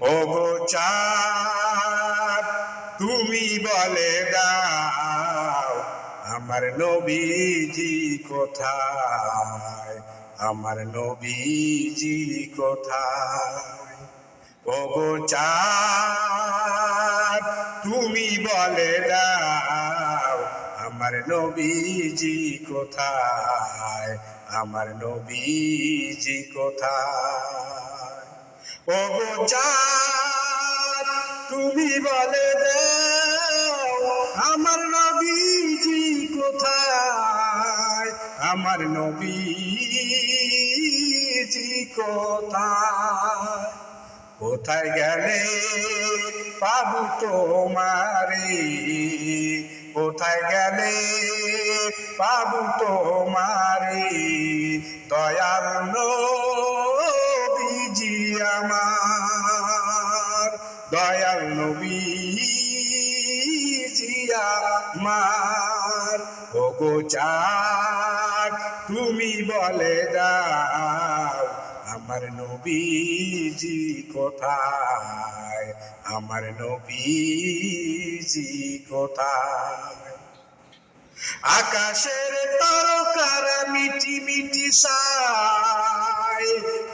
ওগো চাঁদ তুমি বলে দাও আমার নবীজি কোথায়, আমার নবীজি কোথায়। ওগো চাঁদ তুমি বলে দাও আমার নবীজি কোথায়, আমার নবীজি কোথায়। ওগো চাঁদ তুমি বলে দাও আমার নবীজি কোথায়, আমার নবীজি কোথায়। কোথায় গেলে পাবো তোমারে, কোথায় গেলে পাবো তোমারে দয়াল নবীজি আমার, দয়াল নবীজি আমার। ওগো চাঁদ তুমি বলে দাও আমার নবীজি কোথায়, আমার নবীজি কোথায়। আকাশের তারকারা মিটি মিটি সায়,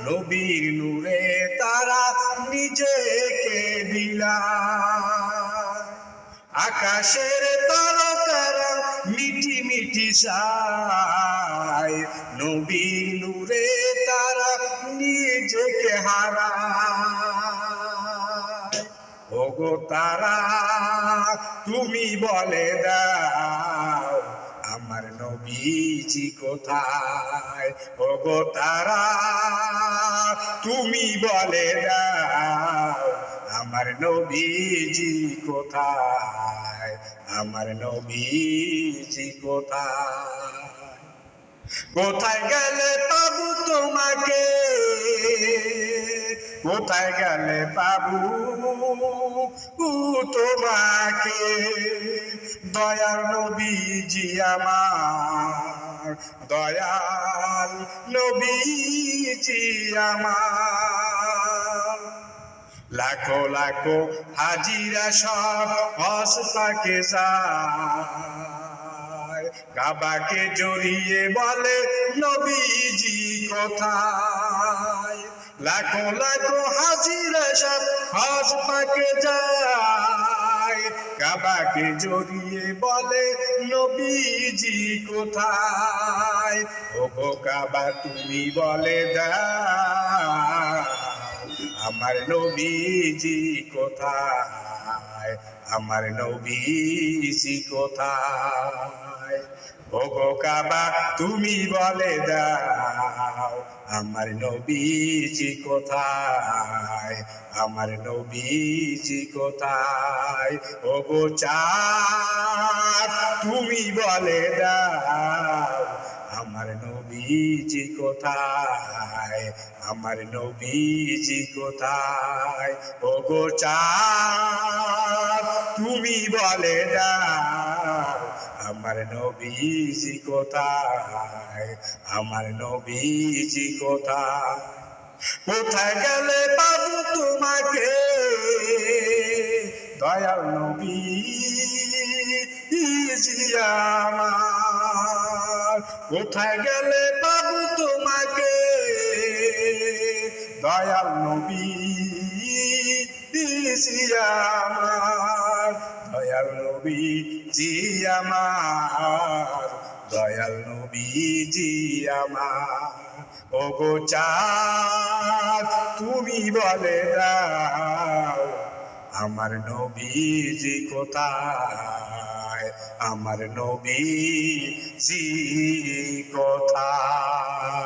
নবীর নূরে তারা নিজেকে বিলায়। আকাশের তারকারা মিটি মিটি সায়, নবীর নূরে তারা নিজেকে হারায়। ওগো তারা তুমি বলে দাও আমার নবীজি কোথায়, ওগো তারা তুমি বলে দাও আমার নবীজি কোথায়, আমার নবীজি কোথায়। কোথায় গেলে পাবো তোমাকে, কোথায় গেলে পাবো তোমাকে দয়াল নবীজি আমার, দয়াল নবীজি আমার। লাখো লাখো হাজিরা সব হজ পাকে যায়, কাবাকে জড়িয়ে বলে নবীজি কোথায়। লাখো লাখো হাজিরা সব হজ পাকে যায়, কাবাকে জড়িয়ে বলে নবীজি কোথায়। ওগো কাবা তুমি বলে দাও আমার নবীজি কোথায়, আমার নবীজি কোথায়। ওগো কাবা তুমি বলে দাও আমার নবীজি কোথায়, আমার নবীজি কোথায়। ওগো চাঁদ তুমি বলে দাও আমার নবীজি কোথায়, আমার নবীজি কোথায়। ওগো চাঁদ তুমি বলে দাও আমার নবীজি কোথায়, আমার নবীজি কোথায়। কোথায় গেলে পাবো তোমাকে দয়াল নবীজি আমার, কোথায় গেলে পাবো তোমাকে দয়াল নবীজি আমার, দয়াল নবীজি আমার, দয়াল নবীজি আমার। ওগো চাঁদ তুমি বলে দাও আমার নবীজি কোথায়, আমার নবীজি কোথায়।